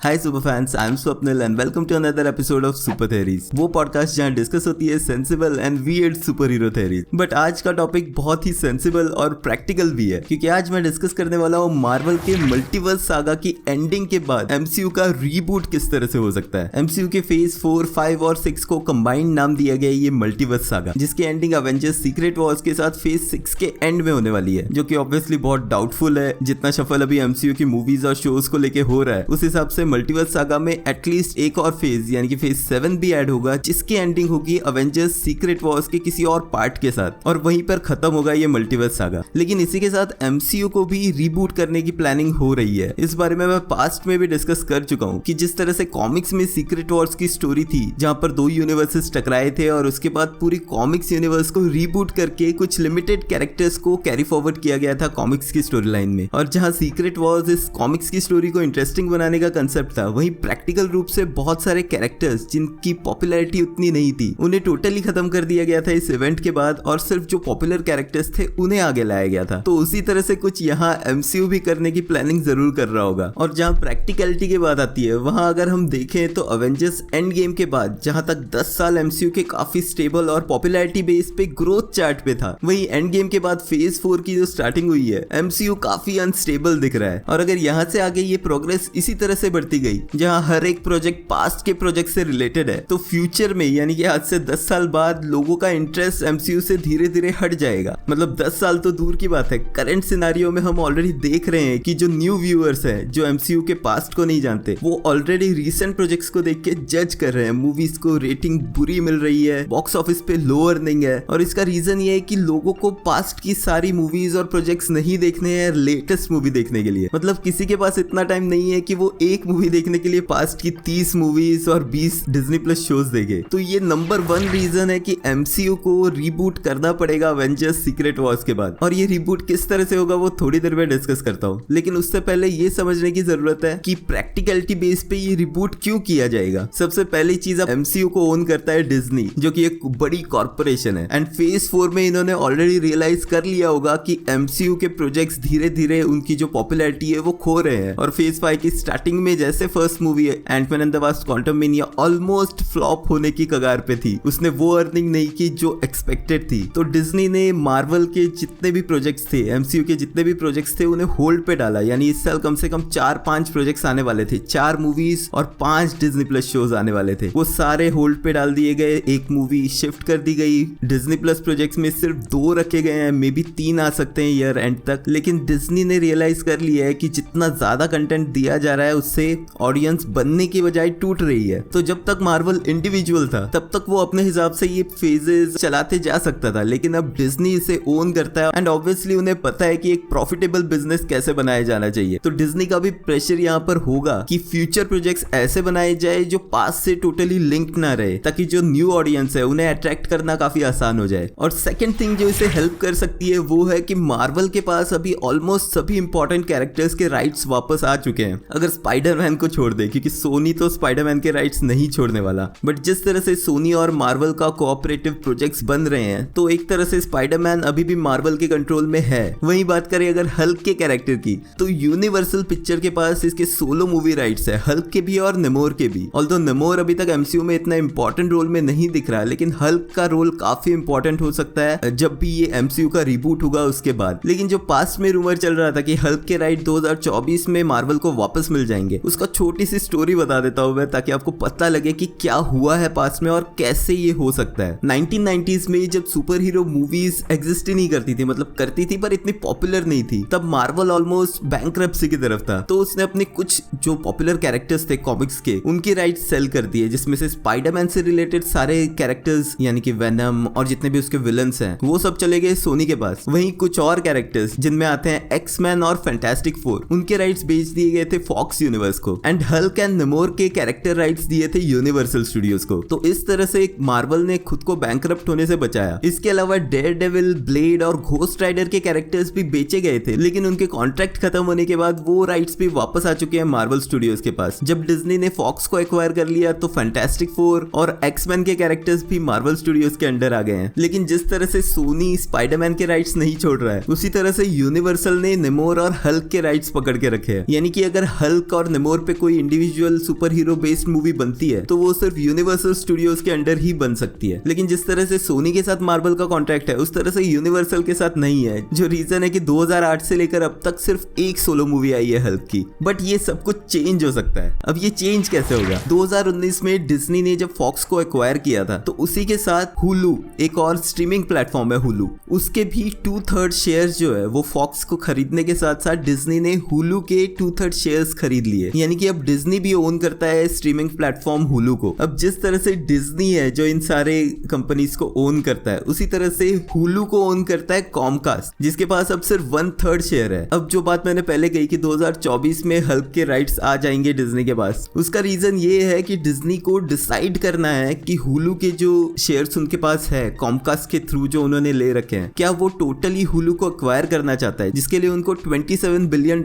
Hi super fans, I am Swapnil and welcome to another episode of super theories, वो podcast जहां discuss होती है sensible and weird super hero theories. But आज का topic बहुत ही sensible और प्रैक्टिकल भी है, क्योंकि आज मैं डिस्कस करने वाला हूँ मार्वल के मल्टीवर्स सागा की एंडिंग के बाद एमसीयू का रीबूट किस तरह से हो सकता है। एमसीयू के फेज 4, 5 और 6 को कंबाइंड नाम दिया गया ये मल्टीवर्स सागा, जिसकी एंडिंग एवेंजर्स सीक्रेट वॉर्स के साथ फेज 6 के एंड में होने वाली है, जो कि ऑब्वियसली बहुत डाउटफुल है। जितना शफल अभी एमसीयू की मूवीज और शोज को लेके हो रहा है, उस हिसाब से मल्टीवर्स सागा में एटलीस्ट एक और फेज यानी कि फेज 7 भी ऐड होगा, जिसकी एंडिंग होगी अवेंजर्स सीक्रेट वॉर्स के किसी और पार्ट के साथ, और वहीं पर खत्म होगा ये मल्टीवर्स सागा। लेकिन इसी के साथ एमसीयू को भी रीबूट करने की प्लानिंग हो रही है। इस बारे में मैं पास्ट में भी डिस्कस कर चुका हूँ कि जिस तरह से कॉमिक्स में सीक्रेट वॉर्स की स्टोरी थी, जहां पर दो यूनिवर्सेस टकराए थे और उसके बाद पूरी कॉमिक्स यूनिवर्स को रीबूट करके कुछ लिमिटेड कैरेक्टर्स को कैरी फॉरवर्ड किया गया था कॉमिक्स की स्टोरी लाइन में, और जहां सीक्रेट वॉर्स इस कॉमिक्स की स्टोरी को इंटरेस्टिंग बनाने का कंसेप्ट था, वहीं प्रैक्टिकल रूप से बहुत सारे कैरेक्टर्स जिनकी पॉपुलैरिटी उतनी नहीं थी, उन्हें टोटली खत्म कर दिया गया था इस इवेंट के बाद, और सिर्फ जो पॉपुलर कैरेक्टर्स थे उन्हें आगे लाया गया था। तो उसी तरह से कुछ यहाँ एमसीयू भी करने की प्लानिंग जरूर कर रहा होगा। और जहाँ प्रैक्टिकलिटी की बात आती है, वहां अगर हम देखें तो अवेंजर्स एंड गेम के बाद जहां तक 10 साल एमसीयू के काफी स्टेबल और पॉपुलैरिटी बेस पे ग्रोथ चार्ट पे था, वहीं एंड गेम के बाद फेज 4 की जो स्टार्टिंग हुई है, एमसीयू काफी अनस्टेबल दिख रहा है। और अगर यहाँ से आगे ये प्रोग्रेस इसी तरह से बढ़ती गई, जहां हर एक प्रोजेक्ट पास्ट के प्रोजेक्ट से रिलेटेड है, तो फ्यूचर में यानी कि आज से 10 साल बाद लोगों का इंटरेस्ट एमसीयू से धीरे धीरे हट जाएगा। मतलब 10 साल तो दूर की बात है, करंट सिनारियो में हम ऑलरेडी देख रहे हैं कि जो न्यू व्यूअर्स हैं, जो एमसीयू के पास्ट को नहीं जानते, वो ऑलरेडी रीसेंट प्रोजेक्ट्स को देख के जज कर रहे हैं। मूवीज को रेटिंग बुरी मिल रही है, बॉक्स ऑफिस पे लो अर्निंग है, और इसका रीजन ये है कि लोगों को पास्ट की सारी मूवीज और प्रोजेक्ट्स नहीं देखने हैं लेटेस्ट मूवी देखने के लिए। मतलब किसी के पास इतना टाइम नहीं है कि वो एक मूवी देखने के लिए पास्ट की 30 मूवीज और 20 डिज्नी प्लस शोज देखे। तो ये नंबर 1 रीजन है कि एमसीयू को रीबूट करना पड़ेगा अवेंजर्स सीक्रेट वॉर्स के बाद। और ये रीबूट किस तरह से होगा वो थोड़ी देर में डिस्कस करता हूँ, लेकिन उससे पहले ये समझने की जरूरत है कि प्रैक्टिकलिटी बेस पे ये रिबूट क्यों किया जाएगा। सबसे पहली चीज, अब एमसीयू को ओन करता है डिज्नी, जो कि एक बड़ी कॉर्पोरेशन है, एंड फेज 4 में इन्होंने ऑलरेडी रियलाइज कर लिया होगा कि एमसीयू के प्रोजेक्ट्स धीरे धीरे उनकी जो पॉपुलैरिटी है वो खो रहे हैं। और फेज 5 की स्टार्टिंग में जैसे फर्स्ट मूवी है Antman and the Wasp Quantumania almost flop होने की कगार पे थी, उसने वो अर्निंग नहीं की जो एक्सपेक्टेड थी। तो डिज्नी ने मार्वल के जितने भी प्रोजेक्ट्स थे, एमसीयू के जितने भी प्रोजेक्ट्स थे, उन्हें होल्ड पे डाला। यानी इस साल कम से कम 4-5 प्रोजेक्ट्स आने वाले थे, 4 मूवीज और 5 डिज्नी प्लस शोज आने वाले थे, वो सारे होल्ड पे डाल दिए गए। एक मूवी शिफ्ट कर दी गई, डिज्नी प्लस प्रोजेक्ट्स में सिर्फ 2 रखे गए हैं, मे बी 3 आ सकते हैं ईयर एंड तक। लेकिन डिज्नी ने रियलाइज कर लिया है कि जितना ज्यादा कंटेंट दिया जा रहा है, उससे ऑडियंस बनने की बजाय टूट रही है। तो जब तक मार्वल इंडिविजुअल था, तब तक वो अपने हिसाब से ये फेजेस चलाते जा सकता था, लेकिन अब डिज्नी इसे ओन करता है, एंड ऑब्वियसली उन्हें पता है कि एक प्रॉफिटेबल बिजनेस कैसे बनाया जाना चाहिए। तो डिज्नी का भी प्रेशर यहाँ पर होगा कि फ्यूचर प्रोजेक्ट्स ऐसे बनाए जाए जो पास से टोटली लिंक ना रहे, ताकि जो न्यू ऑडियंस है उन्हें अट्रैक्ट करना काफी आसान हो जाए। और सेकंड थिंग जो इसे हेल्प कर सकती है वो है कि मार्वल के पास अभी ऑलमोस्ट सभी इंपॉर्टेंट कैरेक्टर्स के राइट्स वापस आ चुके हैं, अगर स्पाइडरमैन को छोड़ दे, क्योंकि सोनी तो स्पाइडरमैन के राइट्स नहीं छोड़ने वाला। बट जिस तरह से सोनी और मार्वल का कोऑपरेटिव प्रोजेक्ट्स बन रहे हैं, तो एक तरह से स्पाइडरमैन अभी भी मार्वल के कंट्रोल में है। वहीं बात करें अगर हल्क के कैरेक्टर की, तो यूनिवर्सल पिक्चर के पास इसके सोलो मूवी राइट्स है, हल्क के भी और नेमोर के भी। ऑल्दो नेमोर अभी तक एमसीयू में इतना इंपॉर्टेंट रोल में नहीं दिख रहा है, लेकिन हल्क का रोल काफी इंपॉर्टेंट हो सकता है जब भी ये एमसीयू का रिबूट होगा उसके बाद। लेकिन जो पास्ट में रूमर चल रहा था कि हल्क के राइट 2024 में मार्वल को वापस मिल जाएंगे, उसका छोटी सी स्टोरी बता देता हूं मैं, ताकि आपको पता लगे कि क्या हुआ है पास्ट में और कैसे ये हो सकता है। 1990s में जब सुपर हीरो मूवीज एग्जिस्ट ही नहीं करती थी, मतलब करती थी पर इतनी पॉपुलर नहीं थी, तब मार्वल ऑलमोस्ट बैंकरप्सी की तरफ था। तो उसने अपने कुछ जो पॉपुलर कैरेक्टर्स थे कॉमिक्स के, उनके राइट्स सेल कर दिए, जिसमें से स्पाइडरमैन से रिलेटेड सारे कैरेक्टर्स यानी कि वेनम और जितने भी उसके विलन्स हैं, वो सब चले गए सोनी के पास। वहीं कुछ और कैरेक्टर्स जिनमें आते हैं एक्समैन और फैंटास्टिक फोर, उनके राइट्स बेच दिए गए थे फॉक्स यूनिवर्स को, एंड हल्क एंड नेमोर के कैरेक्टर राइट्स दिए थे यूनिवर्सल स्टूडियोज को। तो इस तरह से मार्वल ने खुद को बैंकरप्ट होने से बचाया। इसके अलावा डेयरडेविल, ब्लेड और घोस्ट राइडर के कैरेक्टर्स भी बेचे गए थे, लेकिन उनके कॉन्ट्रैक्ट खत्म होने के बाद वो राइट्स भी वापस आ चुके हैं मार्वल स्टूडियोज के पास। जब डिज्नी ने फॉक्स को एक्वायर कर लिया, तो फैंटास्टिक फोर और एक्समैन के कैरेक्टर्स भी मार्वल स्टूडियोज के अंडर आ गए हैं। लेकिन जिस तरह से सोनी स्पाइडरमैन के राइट्स नहीं छोड़ रहा है, उसी तरह से यूनिवर्सल ने नेमोर और हल्क के राइट्स पकड़ के रखे हैं। यानी कि अगर हल्क और नेमोर फ्लोर पे कोई individual super hero based movie बनती है तो वो सिर्फ यूनिवर्सल स्टूडियोज के अंडर ही बन सकती है। लेकिन जिस तरह से सोनी के साथ मार्वल का कॉन्ट्रैक्ट है उस तरह से यूनिवर्सल के साथ नहीं है, जो रीजन है कि 2008 से लेकर अब तक सिर्फ एक सोलो मूवी आई है हल्क की। बट ये सब कुछ चेंज हो सकता है। अब ये चेंज कैसे होगा? 2019 में डिज्नी ने जब फॉक्स को एक्वायर किया था तो उसी के साथ हुलू, एक और स्ट्रीमिंग प्लेटफॉर्म है हुलू, उसके भी 2/3 शेयर जो है वो फॉक्स को खरीदने के साथ साथ डिज्नी ने हुलू के 2/3 शेयर्स खरीद लिए। यानी कि अब डिज्नी भी ओन करता है स्ट्रीमिंग प्लेटफॉर्म हुलू को। अब जिस तरह से डिज्नी है जो इन सारे कंपनीज को ओन करता है, उसी तरह से हुलू को ओन करता है कॉमकास्ट, जिसके पास अब सिर्फ 1/3 शेयर है। अब जो बात मैंने पहले कही कि 2024 में हल्क के राइट्स आ जाएंगे डिज्नी के पास, उसका रीजन ये है कि डिज्नी को डिसाइड करना है कि हुलू के जो शेयर्स उनके पास है कॉमकास्ट के थ्रू जो उन्होंने ले रखे हैं, क्या वो टोटली हुलू को एक्वायर करना चाहता है, जिसके लिए उनको $27 बिलियन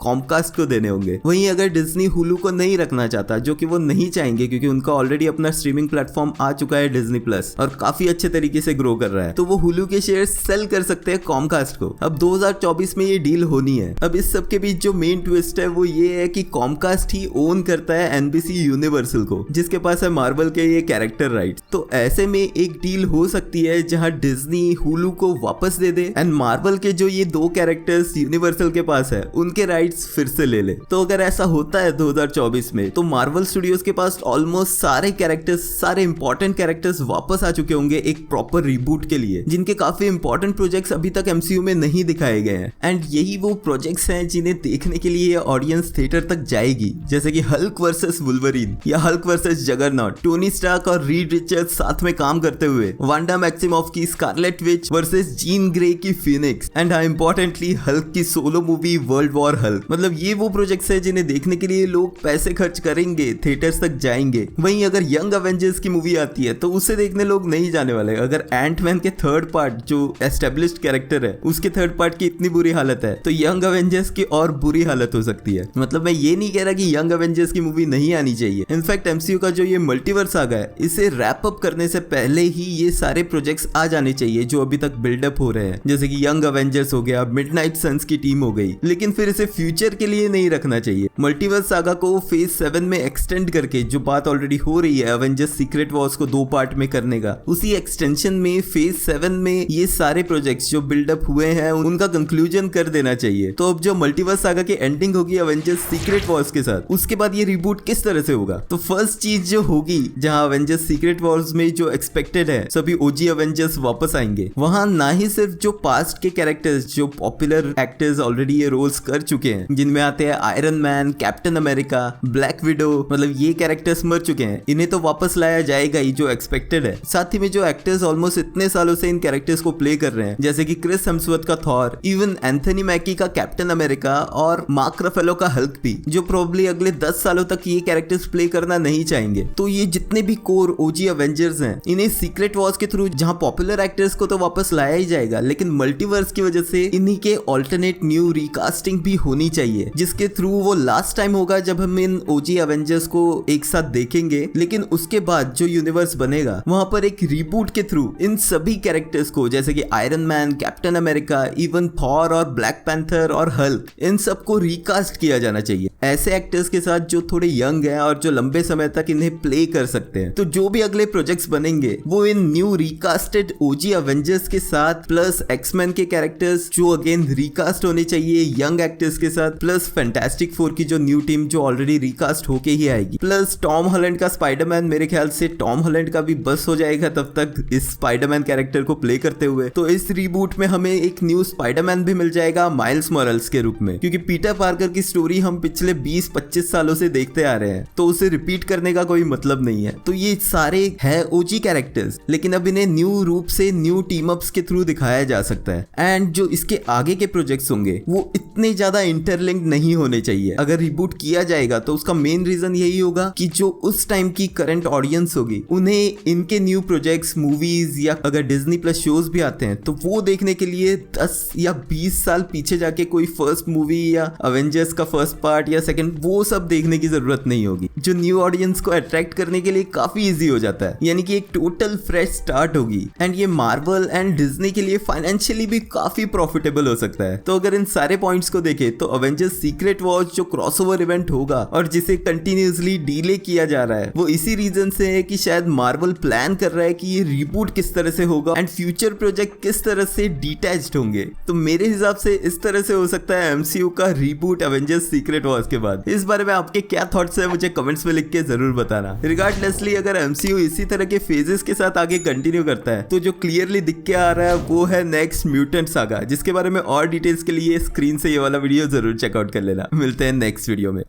कॉमकास्ट को देने होंगे। वहीं अगर डिज्नी हुलू को नहीं रखना चाहता, जो कि वो नहीं चाहेंगे क्योंकि उनका ऑलरेडी अपना स्ट्रीमिंग प्लेटफॉर्म आ चुका है डिज्नी प्लस और काफी अच्छे तरीके से ग्रो कर रहा है, तो वो हुलू के शेयर सेल कर सकते हैं कॉमकास्ट को। अब 2024 में ये डील होनी है। अब इस सब के बीच जो मेन ट्विस्ट है वो ये है कि कॉमकास्ट ही ओन करता है एनबीसी यूनिवर्सल को, जिसके पास है मार्वल के ये कैरेक्टर राइट्स। तो ऐसे में एक डील हो सकती है जहां डिज्नी हुलू को वापस दे दे एंड मार्वल के जो ये 2 कैरेक्टर्स यूनिवर्सल के पास है उनके राइट्स फिर से ले ले। तो अगर ऐसा होता है 2024 में तो मार्वल स्टूडियोज के पास ऑलमोस्ट सारे कैरेक्टर्स, सारे इंपॉर्टेंट कैरेक्टर्स वापस आ चुके होंगे एक प्रॉपर रिबूट के लिए, जिनके काफी इंपॉर्टेंट प्रोजेक्ट्स अभी तक एमसीयू में नहीं दिखाए गए हैं। एंड यही वो प्रोजेक्ट्स हैं जिन्हें देखने के लिए ऑडियंस थिएटर तक जाएगी, जैसे कि हल्क वर्सेस वुल्वरीन या Hulk versus Juggernaut, Tony Stark और रीड रिचर्ड्स साथ में काम करते हुए, वांडा मैक्सिमॉफ की Scarlet Witch versus Jean Grey की फिनिक्स, एंड इंपॉर्टेंटली हल्क की solo movie World War Hulk. मतलब ये वो प्रोजेक्ट्स हैं जिन्हें देखने के लिए लोग पैसे खर्च करेंगे, थिएटर्स तक जाएंगे। वहीं अगर यंग अवेंजर्स की मूवी आती है तो उसे देखने लोग नहीं जाने वाले। अगर एंटमैन के 3rd पार्ट जो एस्टेब्लिश्ड कैरेक्टर है उसके 3rd पार्ट की इतनी बुरी हालत है तो यंग अवेंजर्स की और बुरी हालत हो सकती है। मतलब मैं ये नहीं कह रहा कि यंग अवेंजर्स की मूवी नहीं आनी चाहिए। इनफैक्ट एमसीयू का जो ये मल्टीवर्स आ गया है इसे रैप अप करने से पहले ही ये सारे प्रोजेक्ट्स आ जाने चाहिए जो अभी तक बिल्डअप हो रहे हैं, जैसे कि यंग अवेंजर्स हो गया, मिडनाइट सन्स की टीम हो गई। लेकिन फिर इसे फ्यूचर के लिए नहीं रखना चाहिए। मल्टीवर्स सागा को फेज 7 में एक्सटेंड करके, जो बात ऑलरेडी हो रही है अवेंजर्स सीक्रेट वॉर्स को 2 पार्ट में करने का, उसी एक्सटेंशन में फेज 7 में ये सारे प्रोजेक्ट्स जो बिल्डअप हुए हैं उनका कंक्लूजन कर देना चाहिए। तो अब जो मल्टीवर्स सागा की एंडिंग होगी अवेंजर्स सीक्रेट वॉर्स के साथ, उसके बाद ये रिबूट किस तरह से होगा? तो फर्स्ट चीज जो होगी, जहां अवेंजर्स सीक्रेट वॉर्स में जो एक्सपेक्टेड है सभी ओजी अवेंजर्स वापस आएंगे, वहां ना ही सिर्फ जो पास्ट के कैरेक्टर्स, जो पॉपुलर एक्टर्स ऑलरेडी ये रोल्स कर चुके हैं, जिनमें आते हैं iron man, captain America, black window, मतलब ये कैरेक्टर्स मर चुके हैं, इन्हें तो वापस लाया जाएगा ही जो एक्सपेक्टेड है। साथ ही में जो एक्टर्स ऑलमोस्ट इतने सालों से इन कैरेक्टर्स को प्ले कर रहे हैं, जैसे कि क्रिस हेम्सवर्थ का थॉर, इवन एंथनी मैकी का कैप्टन अमेरिका और मार्क रफेलो का हल्क भी, जो प्रोबेबली अगले 10 सालों तक ये कैरेक्टर्स प्ले करना नहीं चाहेंगे। तो ये जितने भी कोर ओजी अवेंजर्स हैं, इन्हें सीक्रेट वॉर्स के थ्रू जहां पॉपुलर एक्टर्स को तो वापस लाया ही जाएगा, लेकिन मल्टीवर्स की वजह से इन्हीं के ऑल्टरनेट न्यू रिकास्टिंग भी होनी चाहिए, जिसके थ्रू वो लास्ट टाइम होगा जब हम इन ओजी एवेंजर्स को एक साथ देखेंगे। लेकिन उसके बाद जो यूनिवर्स बनेगा वहां पर एक रीबूट के थ्रू इन सभी कैरेक्टर्स को, जैसे कि iron man, captain America, even Thor और ब्लैक पैंथर और हल्क, इन सबको रिकास्ट किया जाना चाहिए ऐसे एक्टर्स के साथ जो थोड़े यंग हैं और जो लंबे समय तक इन्हें प्ले कर सकते हैं। तो जो भी अगले प्रोजेक्ट्स बनेंगे वो इन न्यू रिकास्टेड ओजी एवेंजर्स के साथ, प्लस एक्समैन के कैरेक्टर्स जो अगेन रिकास्ट होने चाहिए यंग एक्टर्स के साथ, प्लस फैंटास्टिक फोर की जो न्यू टीम जो ऑलरेडी रिकास्ट होके ही आएगी, प्लस टॉम हॉलैंड का स्पाइडरमैन। मेरे ख्याल से टॉम हॉलैंड का भी बस हो जाएगा तब तक इस स्पाइडरमैन कैरेक्टर को प्ले करते हुए। तो इस रीबूट में हमें एक न्यू स्पाइडरमैन भी मिल जाएगा माइल्स मॉरल्स के रूप में, क्योंकि पीटर पार्कर की स्टोरी हम पिछले 20-25 सालों से देखते आ रहे हैं, तो उसे रिपीट करने का कोई मतलब नहीं है। तो ये सारे है ओजी कैरेक्टर्स, लेकिन अब इन्हें न्यू रूप से न्यू टीम अप्स के थ्रू दिखाया जा सकता है। एंड जो इसके आगे के प्रोजेक्ट्स होंगे वो इतने ज्यादा इंटरलिंक नहीं होने चाहिए। अगर रिबूट किया जाएगा तो उसका मेन रीजन यही होगा कि जो उस टाइम की करंट ऑडियंस होगी उन्हें इनके न्यू प्रोजेक्ट्स, मूवीज या अगर डिज्नी प्लस शोज भी आते हैं तो वो देखने के लिए 10 या 20 साल पीछे जाके कोई फर्स्ट मूवी या अवेंजर्स का फर्स्ट पार्ट या सेकंड, वो सब देखने की जरूरत नहीं होगी, जो न्यू ऑडियंस को अट्रैक्ट करने के लिए काफी इजी हो जाता है। यानी कि एक टोटल फ्रेश स्टार्ट होगी एंड ये मार्वल एंड डिज्नी के लिए फाइनेंशियली भी काफी प्रॉफिटेबल हो सकता है। तो अगर इन सारे पॉइंट्स को देखें तो अवेंजर्स सीक्रेट वॉर्स जो क्रॉस क्रॉसओवर इवेंट होगा और जिसे कंटिन्यूसली डिले किया जा रहा है, वो इसी रीजन से है कि शायद मार्वल प्लान कर रहा है कि ये रिबूट किस तरह से होगा एंड फ्यूचर प्रोजेक्ट किस तरह से डिटैच्ड होंगे। तो मेरे हिसाब से इस तरह से हो सकता है एमसीयू का रिबूट एवेंजर्स सीक्रेट वॉर्स के बाद। इस बारे में आपके क्या थॉट्स है मुझे कमेंट्स में लिख के जरूर बताना। रिगार्डलेसली अगर एमसीयू इसी तरह के फेजेस के साथ आगे कंटिन्यू करता है तो जो क्लियरली दिख के आ रहा है वो है नेक्स्ट म्यूटेंट सागा, जिसके बारे में और डिटेल्स के लिए स्क्रीन से ये वाला वीडियो जरूर चेकआउट कर लेना। मिलते हैं नेक्स्ट वीडियो में।